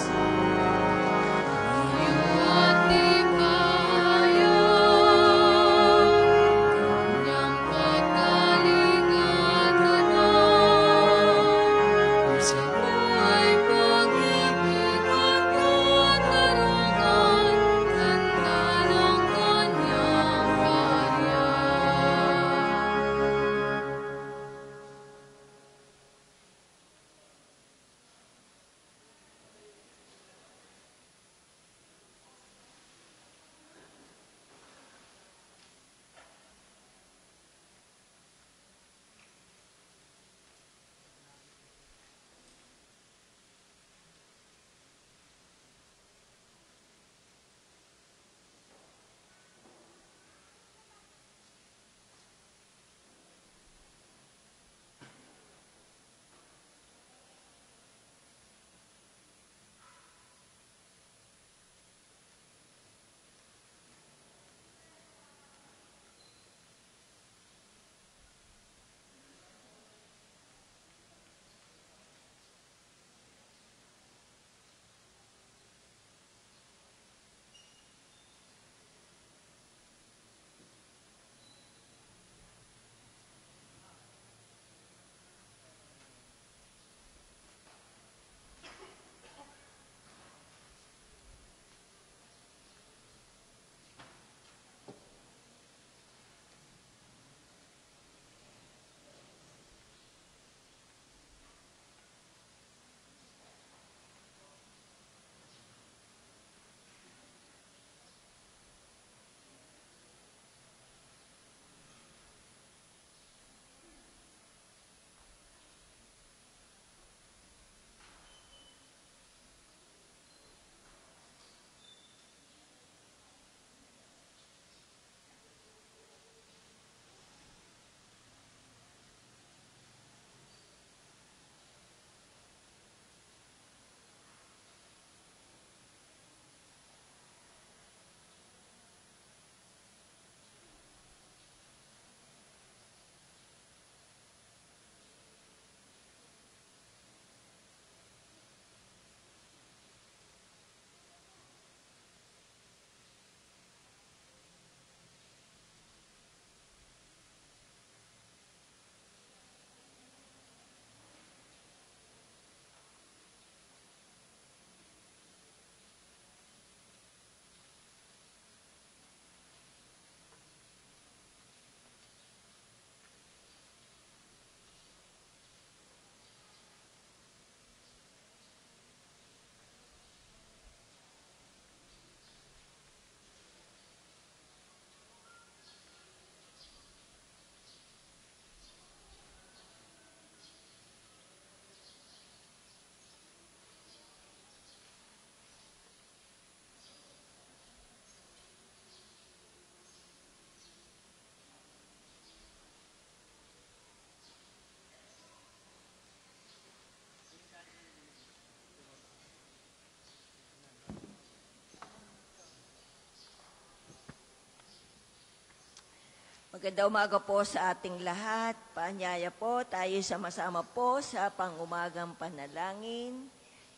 Magandang umaga po sa ating lahat. Paanyaya po, tayo sama-sama po sa pangumagang panalangin.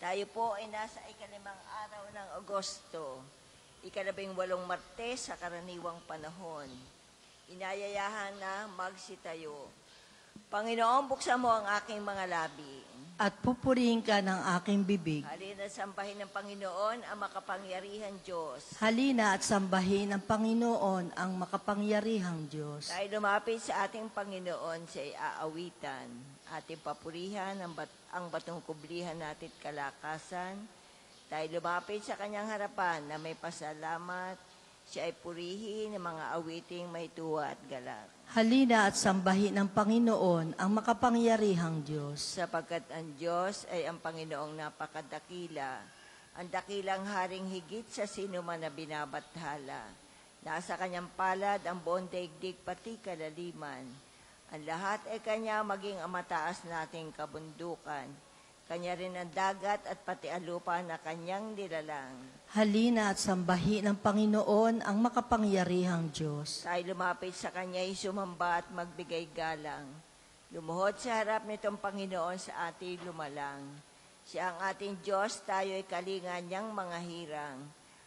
Tayo po ay nasa ikalimang araw ng Agosto, 18 Martes sa karaniwang panahon. Inayayahan na magsitayo. Panginoon, buksan mo ang aking mga labi. At pupurihin ka ng aking bibig. Halina sambahin ng Panginoon ang makapangyarihang Diyos. Halina at sambahin ng Panginoon ang makapangyarihang Diyos. Tayo lumapit sa ating Panginoon sa iaawitan. Ating papurihan ang batong kublihan natin kalakasan. Tayo lumapit sa kanyang harapan na may pasalamat. Siya ay purihin ng mga awiting may tuwa at galak. Halina at sambahin ng Panginoon ang makapangyarihang Diyos. Sapagkat ang Diyos ay ang Panginoong napakadakila, ang dakilang haring higit sa sino man na binabathala. Nasa kanyang palad ang buong daigdig pati kalaliman. Ang lahat ay kanya maging ang mataas nating kabundukan. Kanya rin ang dagat at pati ang lupa na kanyang nilalang. Halina at sambahin ng Panginoon ang makapangyarihang Diyos. Tayo lumapit sa kanya'y sumamba at magbigay galang. Lumuhod sa harap nitong Panginoon sa ating lumalang. Siya ang ating Diyos, tayo ay kalinga niyang mga hirang.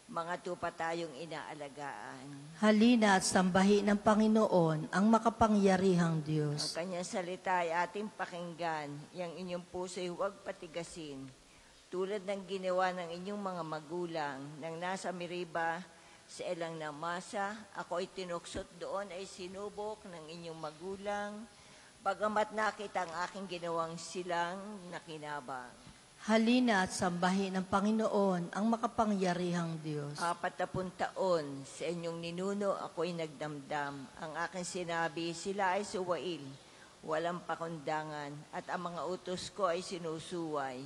Mga tupa tayong inaalagaan. Halina at sambahin ng Panginoon ang makapangyarihang Ang Diyos. kanyang salita ay ating pakinggan. Yang inyong puso'y huwag patigasin. Tulad ng ginawa ng inyong mga magulang, nang nasa Meriba, sa ilang ng masa, ako ay tinuksot doon ay sinubok ng inyong magulang, bagamat nakita ang aking ginawang silang nakinabang. Halina at sambahin ng Panginoon ang makapangyarihang Diyos. 40 taon sa inyong ninuno ako'y nagdamdam. Ang aking sinabi, sila ay suwail, walang pakundangan, at ang mga utos ko ay sinusuway.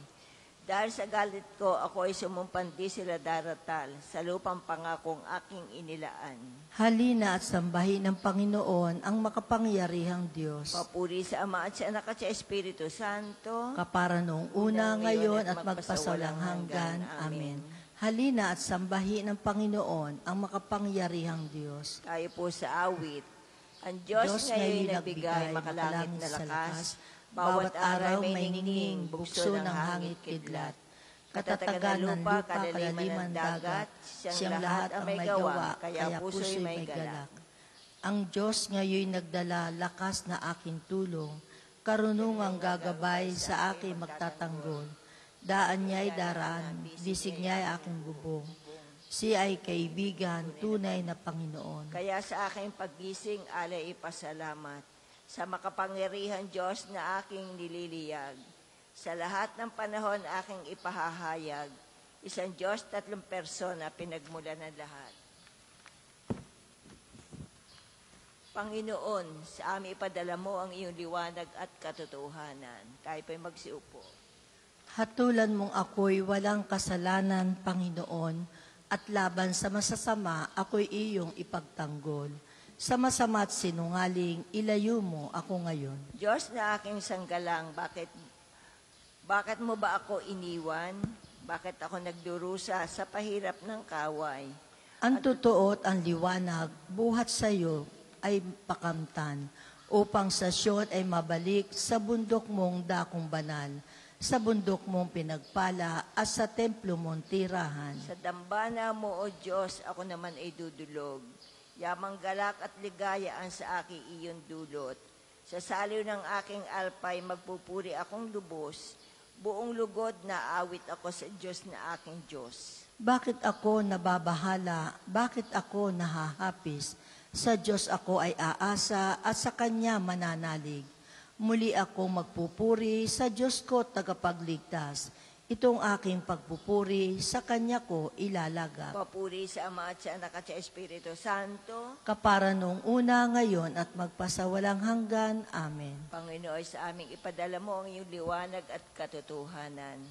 Dahil sa galit ko, ako ay sumumpan, di sila daratal sa lupang pangakong aking inilaan. Halina at sambahin ng Panginoon ang makapangyarihang Diyos. Papuri sa Ama at sa Anak at sa Espiritu Santo. Kapara noong una, ngayon, at magpasawalang hanggan. Amen. Halina at sambahin ng Panginoon ang makapangyarihang Diyos. Tayo po sa awit. Ang Diyos ngayon nagbigay makalangit na lakas. Bawat araw may ningning, bukso ng hangit kidlat. Katatagan ng lupa, kalaliman ng dagat, siyang lahat ang may gawa, kaya puso'y may galak. Ang Diyos ngayon nagdala lakas na aking tulong, karunungang gagabay sa aking magtatanggol. Daan niya'y daraan, bisig niya'y aking bubong. Siya ay kaibigan, tunay na Panginoon. Kaya sa aking paggising, alay ipasalamat. Sa makapangyarihang Diyos na aking nililiyag. Sa lahat ng panahon aking ipahahayag. Isang Diyos, 3 persona, pinagmula ng lahat. Panginoon, sa amin ipadala mo ang iyong liwanag at katotohanan. Tayo po'y magsiupo. Hatulan mong ako'y walang kasalanan, Panginoon, at laban sa masasama, ako'y iyong ipagtanggol. Sa masama at sinungaling, ilayo mo ako ngayon. Diyos na aking sanggalang, bakit mo ba ako iniwan? Bakit ako nagdurusa sa pahirap ng kaway? Ang totoo at ang liwanag, buhat sa iyo ay pakamtan, upang sa Siyon ay mabalik sa bundok mong dakong banal, sa bundok mong pinagpala at sa templo mong tirahan. Sa dambana mo, O Diyos, ako naman ay dudulog. Yamang galak at ligaya ang sa aking iyon dulot. Sa saliw ng aking alpay, magpupuri akong lubos. Buong lugod na awit ako sa Diyos na aking Diyos. Bakit ako nababahala? Bakit ako nahahapis? Sa Diyos ako ay aasa at sa Kanya mananalig. Muli ako magpupuri sa Diyos ko tagapagligtas. Itong aking pagpupuri, sa Kanya ko ilalagak. Papuri sa Ama at sa Anak at sa Espiritu Santo. Kapara noong una, ngayon, at magpasawalang hanggan. Amen. Panginoon, sa aming ipadala mo ang iyong liwanag at katotohanan.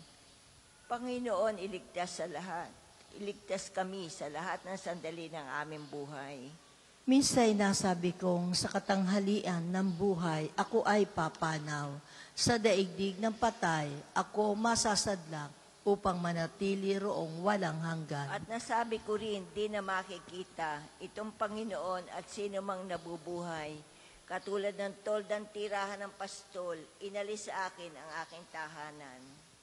Panginoon, iligtas sa lahat. Iligtas kami sa lahat ng sandali ng aming buhay. Minsay nasabi kong sa katanghalian ng buhay, ako ay papanaw. Sa daigdig ng patay, ako masasadlak upang manatili roong walang hanggan. At nasabi ko rin, di na makikita itong Panginoon at sino mang nabubuhay. Katulad ng toldang tirahan ng pastol, inalis sa akin ang aking tahanan.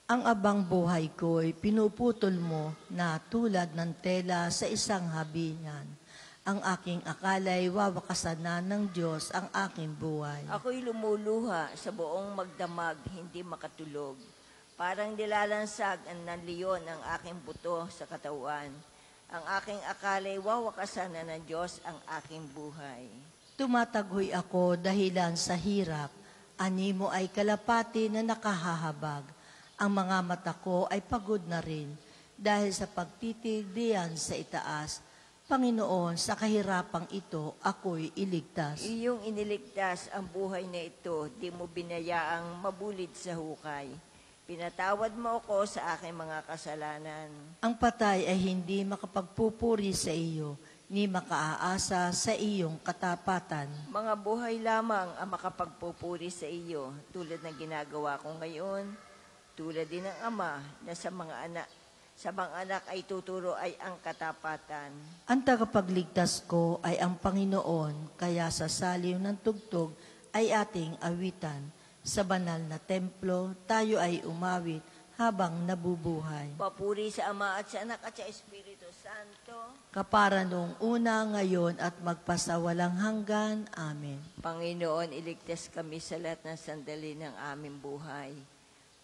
Ang abang buhay ko'y pinuputol mo na tulad ng tela sa isang habingan. Ang aking akala'y wawakasan na ng Diyos ang aking buhay. Ako'y lumuluha sa buong magdamag, hindi makatulog. Parang nilalansag ng leon ang aking buto sa katawan. Ang aking akala'y wawakasan na ng Diyos ang aking buhay. Tumatagoy ako dahilan sa hirap. Animo ay kalapati na nakahahabag. Ang mga mata ko ay pagod na rin dahil sa pagtitig diyan sa itaas. Panginoon, sa kahirapang ito, ako'y iligtas. Iyong iniligtas ang buhay na ito, di mo binayaang mabulid sa hukay. Pinatawad mo ako sa aking mga kasalanan. Ang patay ay hindi makapagpupuri sa iyo, ni makaaasa sa iyong katapatan. Mga buhay lamang ang makapagpupuri sa iyo, tulad ng ginagawa ko ngayon, tulad din ng Ama na sa mga anak ay tuturo ay ang katapatan. Ang tagapagligtas ko ay ang Panginoon, kaya sa saliw ng tugtog ay ating awitan. Sa banal na templo, tayo ay umawit habang nabubuhay. Papuri sa Ama at sa Anak at sa Espiritu Santo. Kapara noong una, ngayon at magpasawalang hanggan. Amen. Panginoon, iligtas kami sa lahat ng sandali ng aming buhay.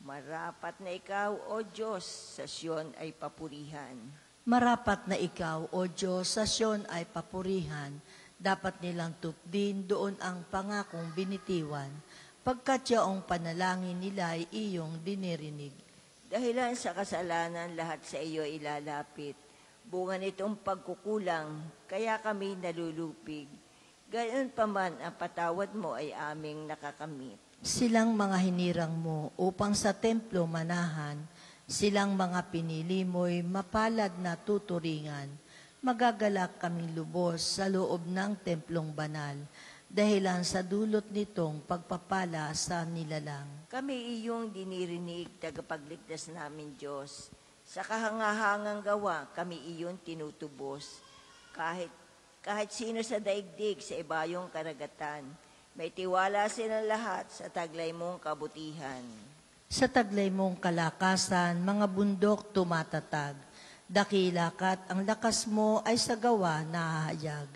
Marapat na ikaw, O Diyos, sa Siyon ay papurihan. Marapat na ikaw, O Diyos, sa Siyon ay papurihan. Dapat nilang tupdin doon ang pangakong binitiwan, pagkat yaong panalangin nila ay iyong dinirinig. Dahilan sa kasalanan, lahat sa iyo ilalapit. Bunga nitong pagkukulang, kaya kami nalulupig. Gayon pa man, ang patawad mo ay aming nakakamit. Silang mga hinirang mo upang sa templo manahan, silang mga pinili mo'y mapalad na tuturingan. Magagalak kaming lubos sa loob ng templong banal, dahilan sa dulot nitong pagpapala sa nilalang. Kami iyong dinirinig, tagapagligtas namin Diyos. Sa kahangahangang gawa, kami iyong tinutubos. Kahit sino sa daigdig sa ibayong karagatan, may tiwala silang lahat sa taglay mong kabutihan. Sa taglay mong kalakasan, mga bundok tumatatag. Dakila ka't ang lakas mo ay sa gawa nahahayag.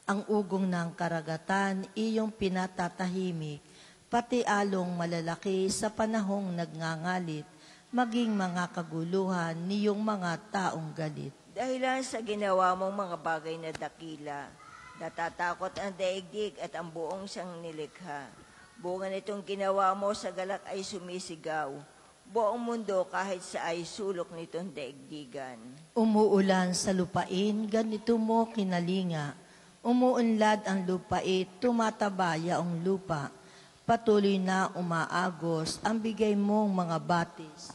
Ang ugong ng karagatan, iyong pinatatahimik. Pati along malalaki sa panahong nagngangalit, maging mga kaguluhan niyong mga taong galit. Dahilan sa ginawa mong mga bagay na dakila, natatakot ang daigdig at ang buong siyang nilikha. Bunga nitong ginawa mo sa galak ay sumisigaw. Buong mundo kahit sa ay sulok nitong daigdigan. Umuulan sa lupain, ganito mo kinalinga. Umuunlad ang lupait, tumataba yaong lupa. Patuloy na umaagos ang bigay mong mga batis.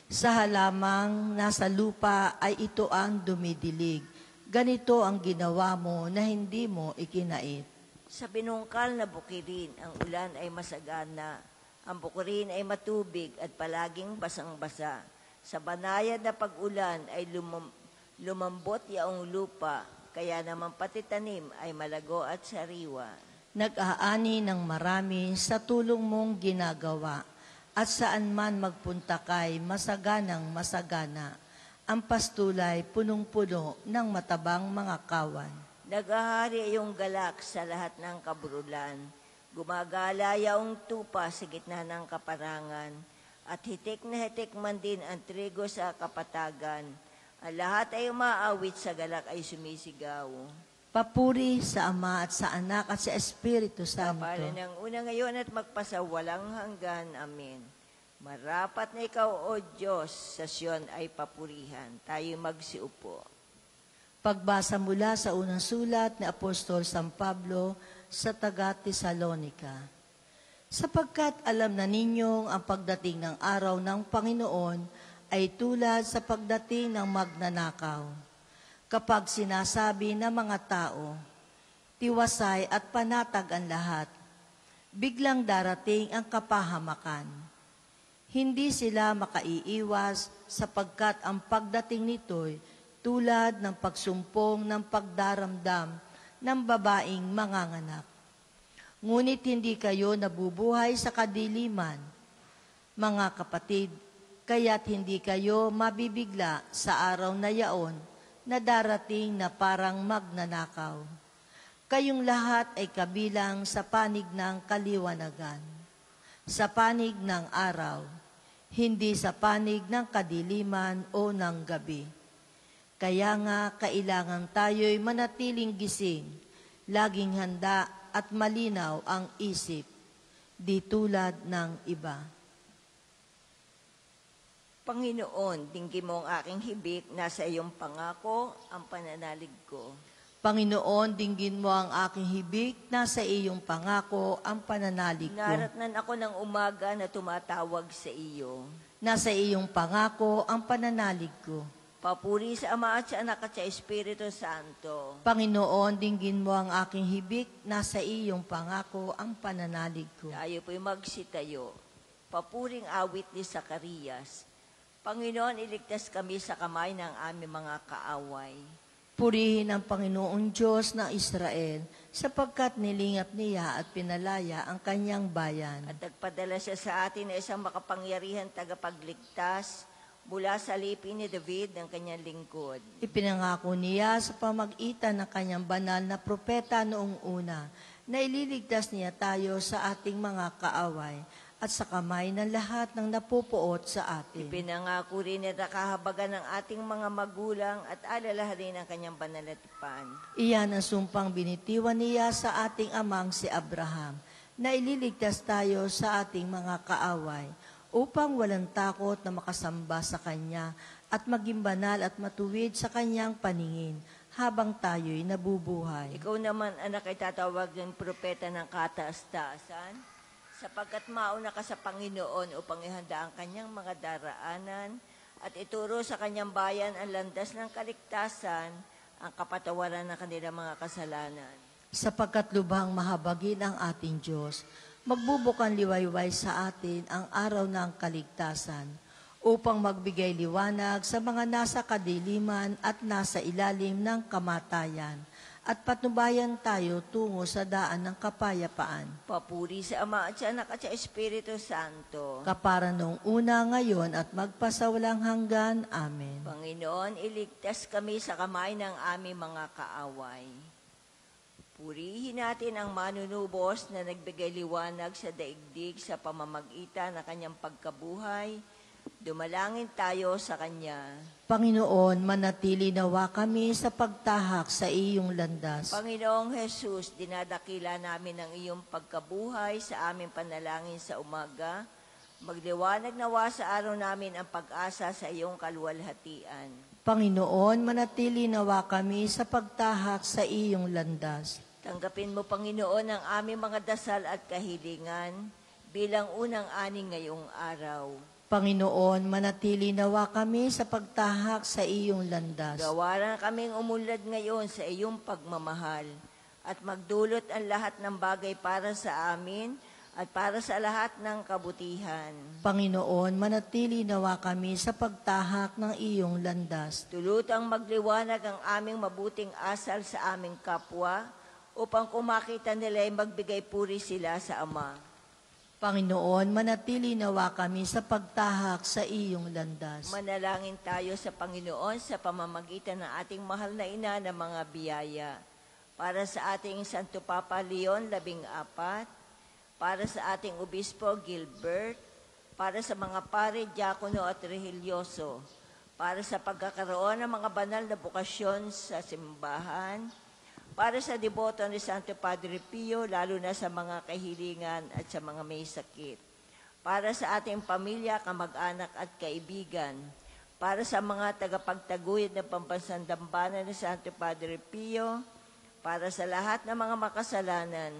Sa halamang nasa lupa ay ito ang dumidilig. Ganito ang ginawa mo na hindi mo ikinait. Sa binungkal na bukirin, ang ulan ay masagana. Ang bukirin ay matubig at palaging basang-basa. Sa banayad na pag-ulan ay lumambot yaong lupa, kaya naman pati tanim ay malago at sariwa. Nag-aani ng marami sa tulong mong ginagawa. At saan man magpunta kay masaganang masagana, ang pastulay punong-puno ng matabang mga kawan. Naghahari iyong galak sa lahat ng kabrulan. Gumagala yaong tupa sa gitna ng kaparangan. At hitik na hitik man din ang trigo sa kapatagan. Ang lahat ay umaawit sa galak ay sumisigaw. Papuri sa Ama at sa Anak at sa Espiritu Santo. Kapala ng una ngayon at magpasawalang hanggan. Amen. Marapat na ikaw, O Diyos, sa Siyon ay papurihan. Tayo magsiupo. Pagbasa mula sa unang sulat ni Apostol San Pablo sa taga-Tesalonica. Sapagkat alam na ninyong ang pagdating ng araw ng Panginoon ay tulad sa pagdating ng magnanakaw. Kapag sinasabi ng mga tao, tiwasay at panatag ang lahat, biglang darating ang kapahamakan. Hindi sila makaiiwas sapagkat ang pagdating nito'y tulad ng pagsumpong ng pagdaramdam ng babaeng manganganak. Ngunit hindi kayo nabubuhay sa kadiliman, mga kapatid, kaya't hindi kayo mabibigla sa araw na yaon na darating na parang magnanakaw. Kayong lahat ay kabilang sa panig ng kaliwanagan, sa panig ng araw, hindi sa panig ng kadiliman o ng gabi. Kaya nga kailangan tayo'y manatiling gising, laging handa at malinaw ang isip, di tulad ng iba. Panginoon, dinggin mo ang aking hibik, nasa iyong pangako ang pananalig ko. Panginoon, dinggin mo ang aking hibik, nasa iyong pangako ang pananalig ko. Naratnan ako ng umaga na tumatawag sa iyo. Nasa iyong pangako ang pananalig ko. Papuri sa Ama at sa Anak at sa Espiritu Santo. Panginoon, dinggin mo ang aking hibik, nasa iyong pangako ang pananalig ko. Tayo po'y magsitayo. Papuring awit ni Zacarias. Panginoon, iligtas kami sa kamay ng aming mga kaaway. Purihin ang Panginoong Diyos ng Israel, sapagkat nilingap niya at pinalaya ang kanyang bayan. At nagpadala siya sa atin na isang makapangyarihan tagapagligtas mula sa lipin ni David ng kanyang lingkod. Ipinangako niya sa pamagitan ng kanyang banal na propeta noong una, na ililigtas niya tayo sa ating mga kaaway at sa kamay ng lahat ng napupuot sa atin. Ipinangako rin niya na kahabagan ng ating mga magulang at alalahanin ang kanyang banal na tipan. Iyan ang sumpang binitiwan niya sa ating amang si Abraham, na ililigtas tayo sa ating mga kaaway, upang walang takot na makasamba sa Kanya at maging banal at matuwid sa Kanyang paningin habang tayo'y nabubuhay. Ikaw naman, anak, ay tatawag ng propeta ng kataas-taasan, sapagkat mauna ka sa Panginoon upang ihanda ang Kanyang mga daraanan at ituro sa Kanyang bayan ang landas ng kaligtasan, ang kapatawaran ng kanilang mga kasalanan. Sapagkat lubhang mahabagin ang ating Diyos, magbubukan liwayway sa atin ang araw ng kaligtasan, upang magbigay liwanag sa mga nasa kadiliman at nasa ilalim ng kamatayan, at patnubayan tayo tungo sa daan ng kapayapaan. Papuri sa Ama at sa Anak at sa Espiritu Santo. Kapara noong una, ngayon at magpasawalang hanggan. Amen. Panginoon, iligtas kami sa kamay ng aming mga kaaway. Purihin natin ang manunubos na nagbigay liwanag sa daigdig sa pamamagitan ng kanyang pagkabuhay. Dumalangin tayo sa Kanya. Panginoon, manatili nawa kami sa pagtahak sa iyong landas. Panginoong Jesus, dinadakila namin ang iyong pagkabuhay sa aming panalangin sa umaga. Magliwanag nawa sa araw namin ang pag-asa sa iyong kaluwalhatian. Panginoon, manatili nawa kami sa pagtahak sa iyong landas. Tanggapin mo, Panginoon, ang aming mga dasal at kahilingan bilang unang ani ngayong araw. Panginoon, manatili nawa kami sa pagtahak sa iyong landas. Gawaran kaming umunlad ngayon sa iyong pagmamahal at magdulot ang lahat ng bagay para sa amin at para sa lahat ng kabutihan. Panginoon, manatili nawa kami sa pagtahak ng iyong landas. Tulutang magliwanag ang aming mabuting asal sa aming kapwa upang kumakita nila ay magbigay puri sila sa Ama. Panginoon, manatili nawa kami sa pagtahak sa iyong landas. Manalangin tayo sa Panginoon sa pamamagitan ng ating mahal na ina ng mga biyaya. Para sa ating Santo Papa Leon, 14, para sa ating Obispo Gilbert, para sa mga pare, diakono at religyoso, para sa pagkakaroon ng mga banal na bukasyon sa simbahan, para sa deboto ni Santo Padre Pio, lalo na sa mga kahilingan at sa mga may sakit, para sa ating pamilya, kamag-anak at kaibigan, para sa mga tagapagtaguyod ng pambansang dambana ni Santo Padre Pio, para sa lahat ng mga makasalanan,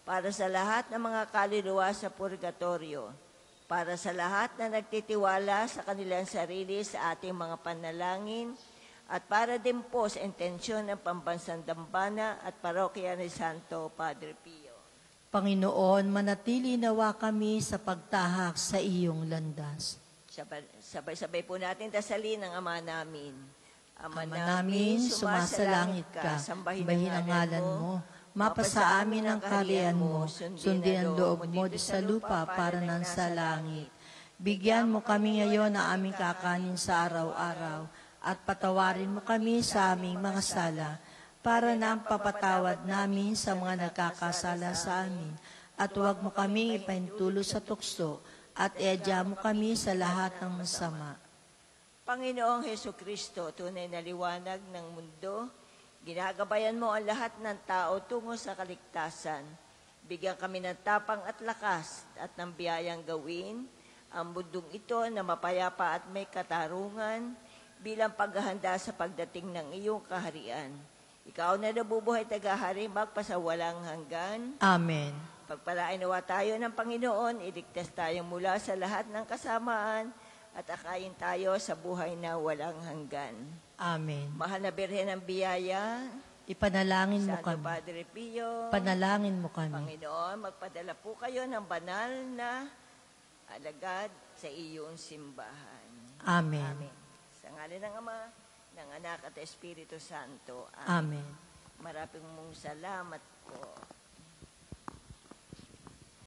para sa lahat ng mga kaluluwa sa purgatorio, para sa lahat na nagtitiwala sa kanilang sarili sa ating mga panalangin, at para din po sa intensyon ng pambansang dambana at parokya ni Santo Padre Pio. Panginoon, manatili nawa kami sa pagtahak sa iyong landas. Sabay-sabay po natin dasalin ang Ama namin. Ama namin, sumasalangit ka, sambahin ang ngalan mo. Mapasa amin ang kaharian mo, sundin ang loob mo sa lupa para nan sa langit. Bigyan mo kami ngayon ng aming kakanin sa araw-araw, at patawarin mo kami sa aming mga sala, para na ang papatawad namin sa mga nagkakasala sa amin. At huwag mo kami ipahintulo sa tukso, at iadya mo kami sa lahat ng masama. Panginoong Hesukristo, tunay na liwanag ng mundo, ginagabayan mo ang lahat ng tao tungo sa kaligtasan. Bigyan kami ng tapang at lakas at ng biyayang gawin ang mundong ito na mapayapa at may katarungan bilang paghahanda sa pagdating ng iyong kaharian. Ikaw na nabubuhay tagahari magpasawalang hanggan. Amen. Pagpalain nawa tayo ng Panginoon, iligtas tayo mula sa lahat ng kasamaan at akayin tayo sa buhay na walang hanggan. Amen. Mahal na Birhen ng Biyaya, Ipanalangin mo Santo kami. Padre Pio, Panalangin mo kami. Panginoon, magpadala po kayo ng banal na alagad sa iyong simbahan. Amen. Amen. Sa ngalan ng Ama, ng Anak at Espiritu Santo. Amen. Maraming mong salamat po.